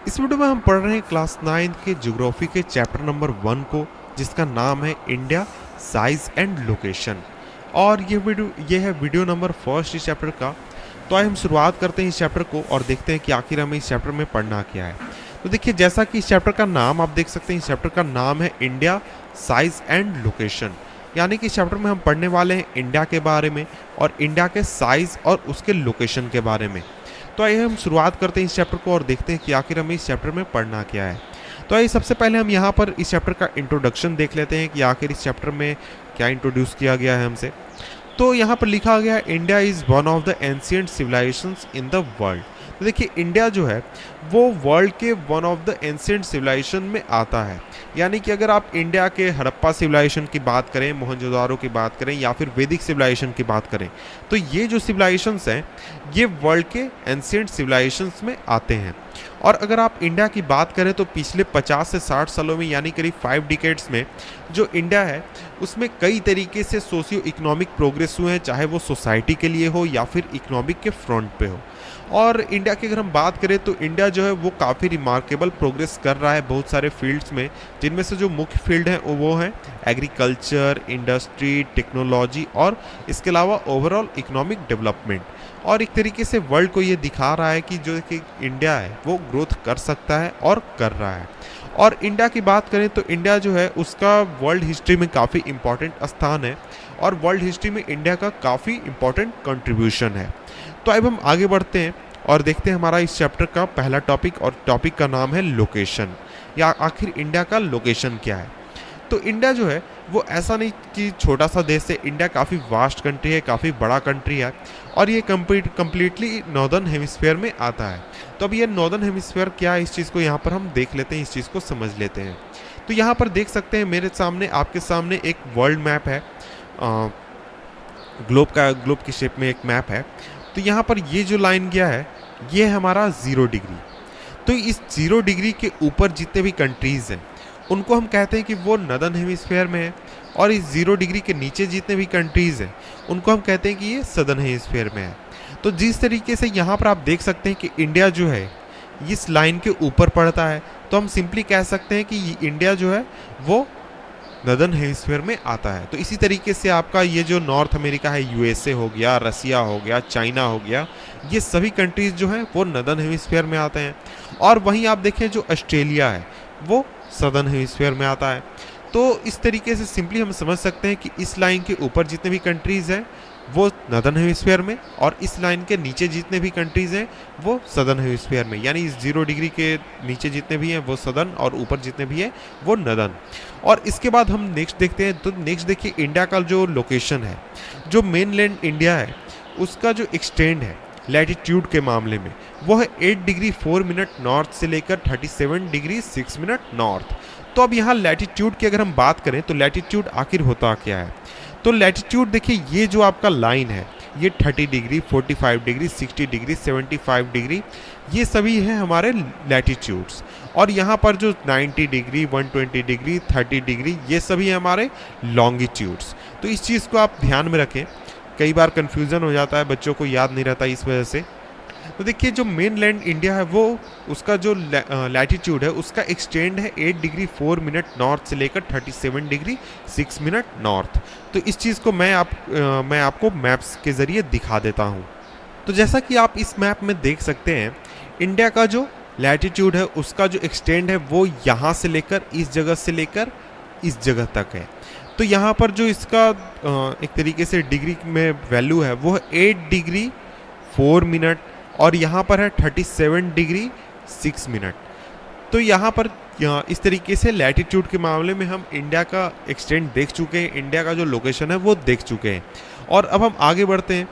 इस वीडियो में हम पढ़ रहे हैं क्लास 9 के ज्योग्राफी के चैप्टर नंबर 1 को, जिसका नाम है इंडिया साइज एंड लोकेशन। और ये है वीडियो नंबर फर्स्ट इस चैप्टर का। तो आइए हम शुरुआत करते हैं इस चैप्टर को और देखते हैं कि आखिर हमें इस चैप्टर में पढ़ना क्या है। तो देखिए, जैसा कि इस चैप्टर का नाम आप देख सकते हैं, इस चैप्टर का नाम है इंडिया साइज एंड लोकेशन। यानी कि इस चैप्टर में हम पढ़ने वाले हैं इंडिया के बारे में और इंडिया के साइज और उसके लोकेशन के बारे में। तो आइए हम शुरुआत करते हैं इस चैप्टर को और देखते हैं कि आखिर हमें इस चैप्टर में पढ़ना क्या है। तो आइए सबसे पहले हम यहाँ पर इस चैप्टर का इंट्रोडक्शन देख लेते हैं कि आखिर इस चैप्टर में क्या इंट्रोड्यूस किया गया है हमसे। तो यहाँ पर लिखा गया है India is one of the ancient civilisations in the world. तो देखिए, इंडिया जो है वो वर्ल्ड के one of the ancient civilisation में आता है। यानी कि अगर आप इंडिया के हड़प्पा सिविलाइजेशन की बात करें, मोहनजोदारो की बात करें या फिर वैदिक सिविलाइजेशन की बात करें, तो ये जो सिविलाइजेशंस हैं ये वर्ल्ड के एंशियंट सिविलाइजेशंस में आते हैं। और अगर आप इंडिया की बात करें तो पिछले 50 से 60 सालों में, यानी करीब 5 डिकेड्स में, जो इंडिया है उसमें कई तरीके से सोशियो इकोनॉमिक प्रोग्रेस हुए हैं, चाहे वो सोसाइटी के लिए हो या फिर इकोनॉमिक के फ्रंट पे हो। और इंडिया की अगर हम बात करें तो इंडिया जो है वो काफ़ी रिमार्केबल प्रोग्रेस कर रहा है बहुत सारे फील्ड्स में, जिनमें से जो मुख्य फील्ड हैं वो हैं एग्रीकल्चर, इंडस्ट्री, टेक्नोलॉजी और इसके अलावा ओवरऑल इकोनॉमिक डेवलपमेंट। और एक तरीके से वर्ल्ड को ये दिखा रहा है कि जो कि इंडिया है वो ग्रोथ कर सकता है और कर रहा है। और इंडिया की बात करें तो इंडिया जो है उसका वर्ल्ड हिस्ट्री में काफ़ी इम्पॉर्टेंट स्थान है और वर्ल्ड हिस्ट्री में इंडिया का काफ़ी इम्पॉर्टेंट कंट्रीब्यूशन है। तो अब हम आगे बढ़ते हैं और देखते हैं हमारा इस चैप्टर का पहला टॉपिक, और टॉपिक का नाम है लोकेशन, या आखिर इंडिया का लोकेशन क्या है। तो इंडिया जो है वो ऐसा नहीं कि छोटा सा देश है, इंडिया काफ़ी वास्ट कंट्री है, काफ़ी बड़ा कंट्री है और ये कम्प्लीटली नॉर्दर्न हेमिस्फीयर में आता है। तो अब ये नॉर्दर्न हेमिस्फीयर क्या है, इस चीज़ को यहाँ पर हम देख लेते हैं, इस चीज़ को समझ लेते हैं। तो यहाँ पर देख सकते हैं मेरे सामने, आपके सामने एक वर्ल्ड मैप है, ग्लोब की शेप में एक मैप है। तो यहाँ पर ये जो लाइन गया है ये है हमारा 0 डिग्री। तो इस 0 डिग्री के ऊपर जितने भी कंट्रीज़ हैं उनको हम कहते हैं कि वो नॉर्दर्न हेमिस्फीयर में है, और इस 0 डिग्री के नीचे जितने भी कंट्रीज़ हैं उनको हम कहते हैं कि ये सदर्न हेमिस्फीयर में है। तो जिस तरीके से यहाँ पर आप देख सकते हैं कि इंडिया जो है इस लाइन के ऊपर पड़ता है, तो हम सिंपली कह सकते हैं कि इंडिया जो है वो नॉर्दर्न हेमिस्फीयर में आता है। तो इसी तरीके से आपका ये जो नॉर्थ अमेरिका है, यूएसए हो गया, रसिया हो गया, चाइना हो गया, ये सभी कंट्रीज़ जो हैं वो नॉर्दर्न हेमिस्फीयर में आते हैं। और वहीं आप देखें जो ऑस्ट्रेलिया है वो सदर्न हेमिस्फीयर में आता है। तो इस तरीके से सिंपली हम समझ सकते हैं कि इस लाइन के ऊपर जितने भी कंट्रीज़ हैं वो नॉर्दर्न हेमिस्फीयर में, और इस लाइन के नीचे जितने भी कंट्रीज़ हैं वो सदर्न हेमिस्फीयर में। यानी इस 0 डिग्री के नीचे जितने भी हैं वो सदर्न और ऊपर जितने भी हैं वो नॉर्दर्न। और इसके बाद हम नेक्स्ट देखते हैं। तो नेक्स्ट देखिए, इंडिया का जो लोकेशन है, जो मेनलैंड इंडिया है उसका जो एक्सटेंड है लैटिट्यूड के मामले में वो है 8 डिग्री 4 मिनट नॉर्थ से लेकर 37 डिग्री 6 मिनट नॉर्थ। तो अब यहाँ लैटिट्यूड की अगर हम बात करें तो लैटिट्यूड आखिर होता क्या है। तो लैटिट्यूड देखिए, ये जो आपका लाइन है ये 30 डिग्री, 45 डिग्री, 60 डिग्री, 75 डिग्री, ये सभी हैं हमारे लैटिट्यूड्स। और यहाँ पर जो 90 डिग्री, 120 डिग्री, 30 डिग्री, ये सभी हैं हमारे लॉन्गिट्यूड्स। तो इस चीज़ को आप ध्यान में रखें, कई बार कन्फ्यूज़न हो जाता है, बच्चों को याद नहीं रहता इस वजह से। तो देखिए, जो मेनलैंड इंडिया है वो उसका जो लैटिट्यूड है उसका एक्सटेंड है 8 डिग्री 4 मिनट नॉर्थ से लेकर 37 डिग्री 6 मिनट नॉर्थ। तो इस चीज़ को मैं आपको मैप्स के ज़रिए दिखा देता हूँ। तो जैसा कि आप इस मैप में देख सकते हैं, इंडिया का जो लैटिट्यूड है उसका जो एक्सटेंड है वो यहाँ से लेकर इस जगह से लेकर इस जगह तक है। तो यहाँ पर जो इसका एक तरीके से डिग्री में वैल्यू है वो है 8 डिग्री 4 मिनट, और यहाँ पर है 37 डिग्री 6 मिनट। तो यहाँ पर इस तरीके से लैटिट्यूड के मामले में हम इंडिया का एक्सटेंड देख चुके हैं, इंडिया का जो लोकेशन है वो देख चुके हैं। और अब हम आगे बढ़ते हैं,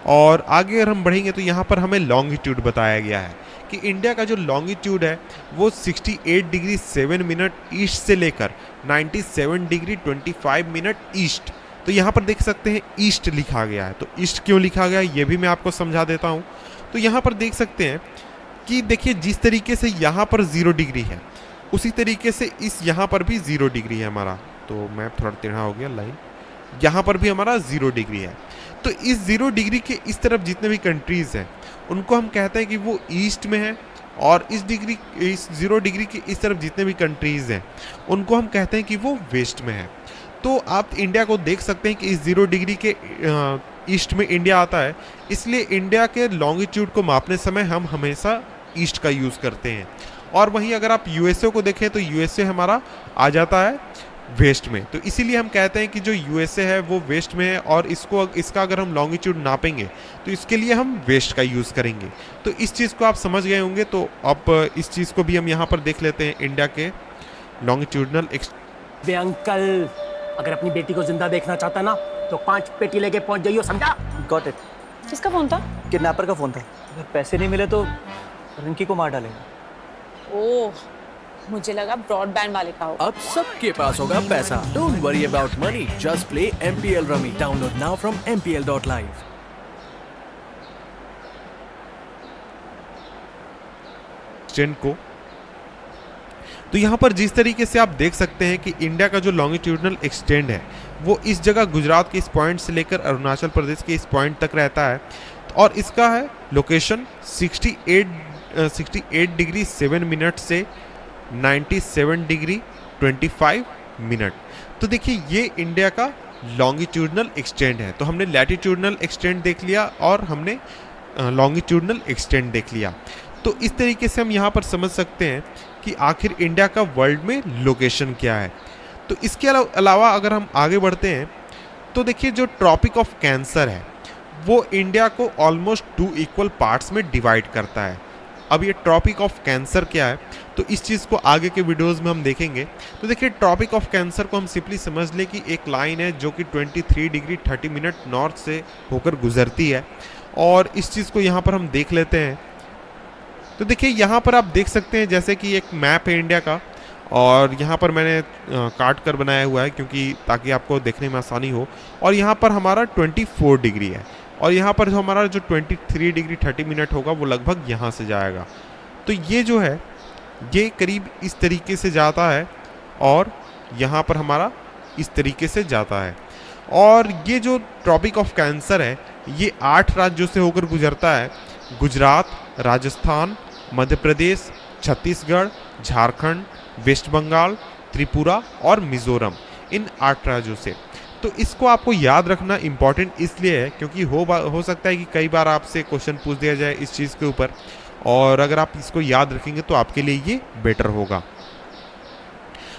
और आगे अगर हम बढ़ेंगे तो यहाँ पर हमें लॉन्गिट्यूड बताया गया है कि इंडिया का जो लॉन्गिट्यूड है वो 68 डिग्री 7 मिनट ईस्ट से लेकर 97 डिग्री 25 मिनट ईस्ट। तो यहाँ पर देख सकते हैं ईस्ट लिखा गया है। तो ईस्ट क्यों लिखा गया है ये भी मैं आपको समझा देता हूँ। तो यहाँ पर देख सकते हैं कि देखिए, जिस तरीके से यहाँ पर 0 डिग्री है उसी तरीके से इस यहाँ पर भी 0 डिग्री है हमारा। तो मैप थोड़ा टेढ़ा हो गया, लाइन यहाँ पर भी हमारा 0 डिग्री है। तो इस 0 डिग्री के इस तरफ जितने भी कंट्रीज़ हैं उनको हम कहते हैं कि वो ईस्ट में है, और इस 0 डिग्री के इस तरफ जितने भी कंट्रीज़ हैं उनको हम कहते हैं कि वो वेस्ट में है। तो आप इंडिया को देख सकते हैं कि इस 0 डिग्री के ईस्ट में इंडिया आता है, इसलिए इंडिया के लॉन्गिट्यूड को मापने समय हम हमेशा ईस्ट का यूज़ करते हैं। और वहीं अगर आप यूएसए को देखें तो यूएसए हमारा आ जाता है वेस्ट में, तो इसीलिए हम कहते हैं कि जो यूएसए है वो वेस्ट में है और इसका अगर हम लॉन्गिट्यूड नापेंगे तो इसके लिए हम वेस्ट का यूज़ करेंगे। तो इस चीज़ को आप समझ गए होंगे। तो अब इस चीज़ को भी हम यहाँ पर देख लेते हैं, इंडिया के लॉन्गिट्यूडनल वे अंकल, अगर अपनी बेटी को जिंदा देखना चाहता ना तो 5 पेटी लेके पहुंच जाइयो, समझा? Got it. किसका फोन था? किडनैपर का फोन था। अगर पैसे नहीं मिले तो रिंकी को मार डालेगा। ओह, मुझे लगा ब्रॉडबैंड वाले का हो। अब सबके पास होगा पैसा। Don't worry about money, just play MPL Rummy। Download now from mpl.live। Extend को तो यहाँ पर जिस तरीके से आप देख सकते हैं कि इंडिया का जो लॉन्गिट्यूडनल एक्सटेंड है वो इस जगह गुजरात के इस पॉइंट से लेकर अरुणाचल प्रदेश के इस पॉइंट तक रहता है और इसका है लोकेशन 68 डिग्री 7 मिनट से 97 डिग्री 25 मिनट। तो देखिए ये इंडिया का लॉन्गिट्यूडनल एक्सटेंड है। तो हमने लैटिट्यूडनल एक्सटेंड देख लिया और हमने लॉन्गिट्यूडनल एक्सटेंड देख लिया। तो इस तरीके से हम यहाँ पर समझ सकते हैं कि आखिर इंडिया का वर्ल्ड में लोकेशन क्या है। तो इसके अलावा अगर हम आगे बढ़ते हैं तो देखिए जो ट्रॉपिक ऑफ कैंसर है वो इंडिया को ऑलमोस्ट 2 इक्वल पार्ट्स में डिवाइड करता है। अब ये ट्रॉपिक ऑफ कैंसर क्या है तो इस चीज़ को आगे के वीडियोस में हम देखेंगे। तो देखिए ट्रॉपिक ऑफ कैंसर को हम सिंपली समझ ले कि एक लाइन है जो कि 23 डिग्री 30 मिनट नॉर्थ से होकर गुजरती है और इस चीज़ को यहाँ पर हम देख लेते हैं। तो देखिए यहाँ पर आप देख सकते हैं जैसे कि एक मैप है इंडिया का और यहाँ पर मैंने काट कर बनाया हुआ है क्योंकि ताकि आपको देखने में आसानी हो। और यहाँ पर हमारा 24 डिग्री है और यहाँ पर जो हमारा जो 23 डिग्री 30 मिनट होगा वो लगभग यहाँ से जाएगा। तो ये जो है ये करीब इस तरीके से जाता है और यहाँ पर हमारा इस तरीके से जाता है। और ये जो ट्रॉपिक ऑफ कैंसर है ये 8 राज्यों से होकर गुजरता है, गुजरात, राजस्थान, मध्य प्रदेश, छत्तीसगढ़, झारखंड, वेस्ट बंगाल, त्रिपुरा और मिजोरम, इन 8 राज्यों से। तो इसको आपको याद रखना इम्पॉर्टेंट इसलिए है क्योंकि हो सकता है कि कई बार आपसे क्वेश्चन पूछ दिया जाए इस चीज़ के ऊपर और अगर आप इसको याद रखेंगे तो आपके लिए ये बेटर होगा।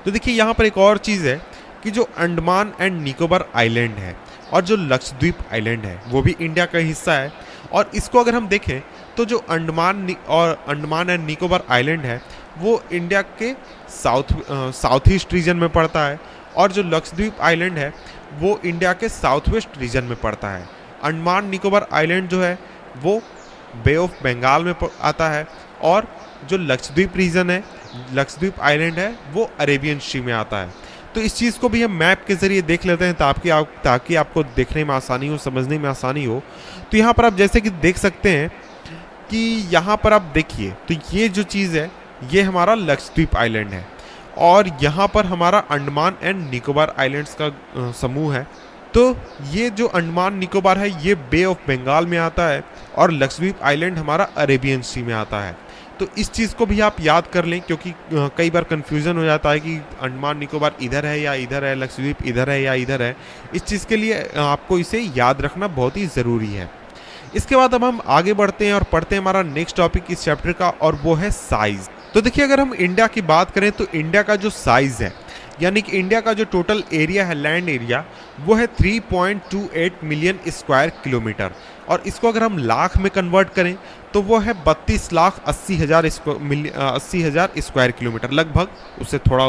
तो देखिए यहाँ पर एक और चीज़ है कि जो अंडमान एंड निकोबार आइलैंड है और जो लक्षद्वीप आइलैंड है वो भी इंडिया का हिस्सा है। और इसको अगर हम देखें तो जो अंडमान एंड निकोबार आइलैंड है वो इंडिया के साउथ ईस्ट रीजन में पड़ता है और जो लक्षद्वीप आइलैंड है वो इंडिया के साउथ वेस्ट रीजन में पड़ता है। अंडमान निकोबार आइलैंड जो है वो बे ऑफ बंगाल में आता है और जो लक्षद्वीप रीजन है, लक्षद्वीप आइलैंड है, वो अरेबियन सी में आता है। तो इस चीज़ को भी हम मैप के ज़रिए देख लेते हैं ताकि आपको देखने में आसानी हो, समझने में आसानी हो। तो यहाँ पर आप जैसे कि देख सकते हैं कि यहाँ पर आप देखिए तो ये जो चीज़ है ये हमारा लक्षद्वीप आइलैंड है और यहाँ पर हमारा अंडमान एंड निकोबार आइलैंड्स का समूह है। तो ये जो अंडमान निकोबार है ये बे ऑफ बंगाल में आता है और लक्षद्वीप आइलैंड हमारा अरेबियन सी में आता है। तो इस चीज़ को भी आप याद कर लें क्योंकि कई बार कन्फ्यूज़न हो जाता है कि अंडमान निकोबार इधर है या इधर है, लक्षद्वीप इधर है या इधर है। इस चीज़ के लिए आपको इसे याद रखना बहुत ही ज़रूरी है। इसके बाद अब हम आगे बढ़ते हैं और पढ़ते हैं हमारा नेक्स्ट टॉपिक इस चैप्टर का और वो है साइज़। तो देखिए अगर हम इंडिया की बात करें तो इंडिया का जो साइज़ है यानी कि इंडिया का जो टोटल एरिया है, लैंड एरिया, वो है 3.28 मिलियन स्क्वायर किलोमीटर और इसको अगर हम लाख में कन्वर्ट करें तो वो है 32,80,000 स्क्वायर किलोमीटर, लगभग उससे थोड़ा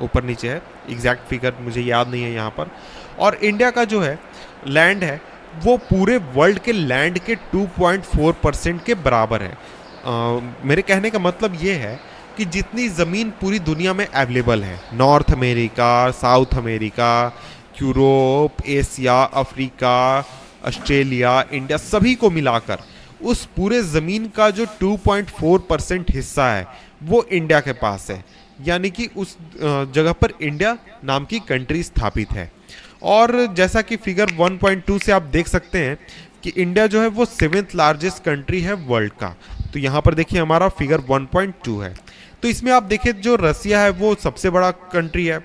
ऊपर नीचे है, एग्जैक्ट फिगर मुझे याद नहीं है यहाँ पर। और इंडिया का जो है लैंड है वो पूरे वर्ल्ड के लैंड के 2.4% के बराबर है। मेरे कहने का मतलब ये है कि जितनी ज़मीन पूरी दुनिया में अवेलेबल है, north America, south America, Europe, Asia, Africa, Australia, India, सभी को मिलाकर उस पूरे ज़मीन का जो 2.4% हिस्सा है वो इंडिया के पास है। यानी कि उस जगह पर इंडिया नाम की कंट्री स्थापित है। और जैसा कि फिगर 1.2 से आप देख सकते हैं कि इंडिया जो है वो 7th लार्जेस्ट कंट्री है वर्ल्ड का। तो तो यहाँ पर देखिए हमारा फिगर 1.2 है। तो इसमें आप देखिए जो रसिया है वो सबसे बड़ा कंट्री है,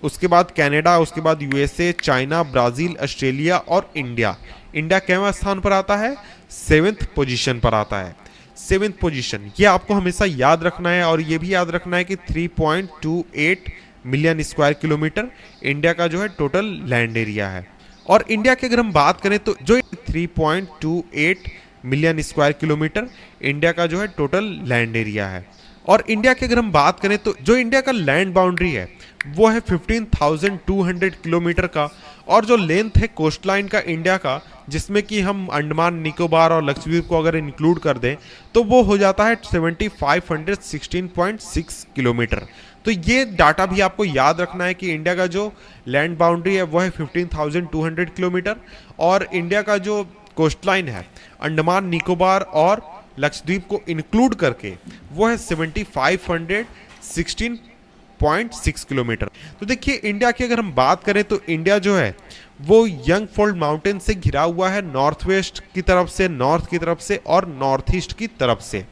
उसके बाद कनाडा, उसके बाद यूएसए, चाइना, ब्राज़ील, ऑस्ट्रेलिया और इंडिया। इंडिया केवां स्थान पर आता है? 7th पोजीशन पर आता है। 7th पोजीशन, ये आपको हमेशा याद रखना है। और ये भी याद रखना है कि 3.28 मिलियन स्क्वायर किलोमीटर इंडिया का जो है टोटल लैंड एरिया है। और इंडिया की अगर हम बात करें तो जो 3.28 मिलियन स्क्वायर किलोमीटर इंडिया का जो है टोटल लैंड एरिया है। और इंडिया की अगर हम बात करें तो जो इंडिया का लैंड बाउंड्री है वो है 15,200 किलोमीटर का। और जो लेंथ है कोस्ट लाइन का इंडिया का, जिसमें कि हम अंडमान निकोबार और लक्षद्वीप को अगर इंक्लूड कर दें तो वो हो जाता है 7,516.6 किलोमीटर। तो ये डाटा भी आपको याद रखना है कि इंडिया का जो लैंड बाउंड्री है वो है 15,200 किलोमीटर और इंडिया का जो कोस्ट लाइन है अंडमान निकोबार और लक्षद्वीप को इंक्लूड करके वो है 7,516.6 किलोमीटर। तो देखिए इंडिया की अगर हम बात करें तो इंडिया जो है वो यंगफोल्ड माउंटेन से घिरा हुआ है, नॉर्थ वेस्ट की तरफ से, नॉर्थ की तरफ से और नॉर्थ ईस्ट की तरफ से।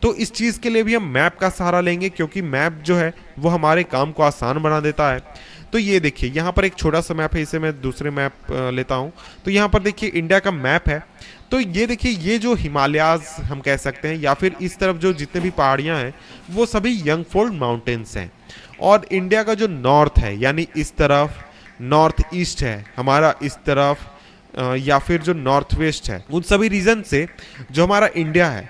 तो इस चीज़ के लिए भी हम मैप का सहारा लेंगे, क्योंकि मैप जो है वो हमारे काम को आसान बना देता है। तो ये देखिए यहाँ पर एक छोटा सा मैप है, इसे मैं दूसरे मैप लेता हूँ। तो यहाँ पर देखिए इंडिया का मैप है। तो ये देखिए ये जो हिमालयाज हम कह सकते हैं या फिर इस तरफ जो जितने भी पहाड़ियाँ हैं वो सभी यंगफोल्ड माउंटेन्स हैं। और इंडिया का जो नॉर्थ है यानी इस तरफ, नॉर्थ ईस्ट है हमारा इस तरफ, या फिर जो नॉर्थ वेस्ट है, उन सभी रीजन से जो हमारा इंडिया है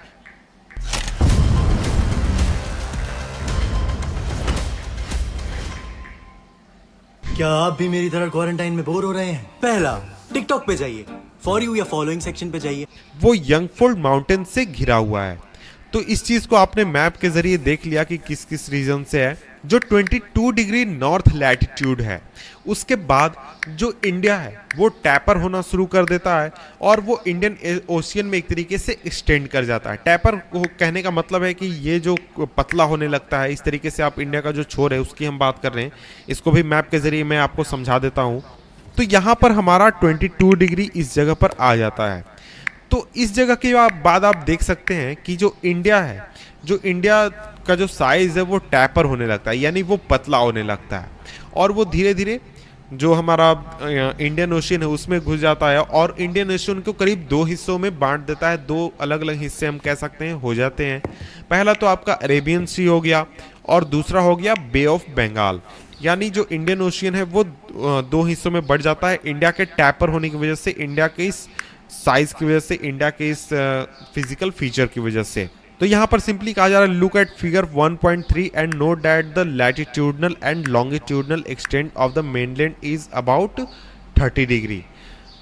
क्या आप भी मेरी तरह क्वारंटाइन में बोर हो रहे हैं? पहला, टिकटॉक पे जाइए, फॉर यू या फॉलोइंग सेक्शन पे जाइए। वो यंगफोल्ड माउंटेन से घिरा हुआ है। तो इस चीज़ को आपने मैप के जरिए देख लिया कि किस किस रीजन से है। जो 22 डिग्री नॉर्थ लैटिट्यूड है, उसके बाद जो इंडिया है वो टैपर होना शुरू कर देता है और वो इंडियन ओशियन में एक तरीके से एक्सटेंड कर जाता है। टैपर को कहने का मतलब है कि ये जो पतला होने लगता है, इस तरीके से आप इंडिया का जो छोर है उसकी हम बात कर रहे हैं। इसको भी मैप के जरिए मैं आपको समझा देता हूँ। तो यहाँ पर हमारा 22 डिग्री इस जगह पर आ जाता है। तो इस जगह के बाद आप देख सकते हैं कि जो इंडिया है, जो इंडिया का जो साइज़ है वो टैपर होने लगता है, यानी वो पतला होने लगता है और वो धीरे धीरे जो हमारा इंडियन ओशियन है उसमें घुस जाता है और इंडियन ओशियन को करीब 2 हिस्सों में बांट देता है। 2 अलग अलग हिस्से हम कह सकते हैं हो जाते हैं। पहला तो आपका अरेबियन सी हो गया और दूसरा हो गया बे ऑफ बंगाल। यानी जो इंडियन ओशियन है वो 2 हिस्सों में बढ़ जाता है इंडिया के टैपर होने की वजह से, इंडिया के इस साइज की वजह से, इंडिया के इस फिजिकल फीचर की वजह से। तो यहाँ पर सिंपली कहा जा रहा है look at figure 1.3 and note that the latitudinal and longitudinal extent of the mainland is about 30 degree.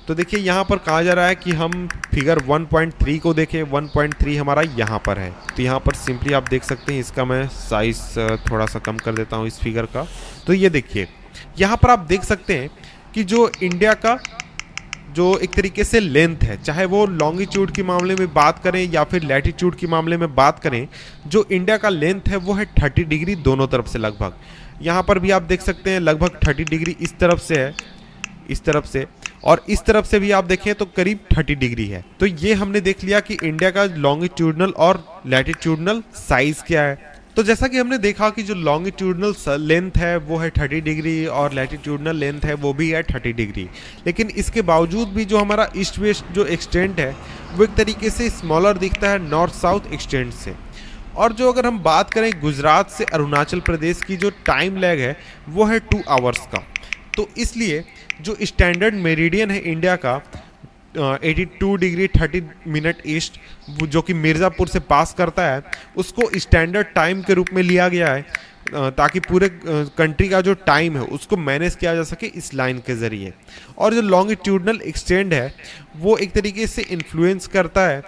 तो देखिए यहाँ पर कहा जा रहा है कि हम फिगर 1.3 को देखें। 1.3 हमारा यहाँ पर है। तो यहाँ पर सिंपली आप देख सकते हैं, इसका मैं साइज थोड़ा सा कम कर देता हूँ इस फिगर का। तो ये देखिए यहाँ पर आप देख सकते हैं कि जो इंडिया का जो एक तरीके से लेंथ है, चाहे वो लॉन्गिट्यूड के मामले में बात करें या फिर लैटिट्यूड के मामले में बात करें, जो इंडिया का लेंथ है वो है 30 डिग्री दोनों तरफ से लगभग। यहाँ पर भी आप देख सकते हैं लगभग 30 डिग्री इस तरफ से है, इस तरफ से, और इस तरफ से भी आप देखें तो करीब 30 डिग्री है। तो ये हमने देख लिया कि इंडिया का लॉन्गिट्यूडनल और लैटिट्यूडनल साइज क्या है। तो जैसा कि हमने देखा कि जो लॉन्गिट्यूडनल लेंथ है वो है 30 डिग्री और लैटिट्यूडनल लेंथ है वो भी है 30 डिग्री, लेकिन इसके बावजूद भी जो हमारा ईस्ट वेस्ट जो एक्सटेंट है वो एक तरीके से स्मॉलर दिखता है नॉर्थ साउथ एक्सटेंट से। और जो अगर हम बात करें गुजरात से अरुणाचल प्रदेश की जो टाइम लैग है वो है 2 आवर्स का। तो इसलिए जो स्टैंडर्ड मेरिडियन है इंडिया का 82 डिग्री 30 मिनट ईस्ट, जो कि मिर्ज़ापुर से पास करता है, उसको स्टैंडर्ड टाइम के रूप में लिया गया है ताकि पूरे कंट्री का जो टाइम है उसको मैनेज किया जा सके इस लाइन के ज़रिए। और जो लॉन्गिट्यूडनल एक्सटेंड है वो एक तरीके से इन्फ्लुएंस करता है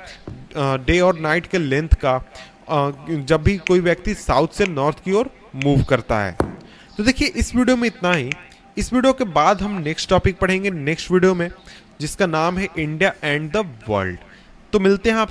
डे और नाइट के लेंथ का, जब भी कोई व्यक्ति साउथ से नॉर्थ की ओर मूव करता है। तो देखिए इस वीडियो में इतना ही। इस वीडियो के बाद हम नेक्स्ट टॉपिक पढ़ेंगे नेक्स्ट वीडियो में, जिसका नाम है इंडिया एंड द वर्ल्ड। तो मिलते हैं आप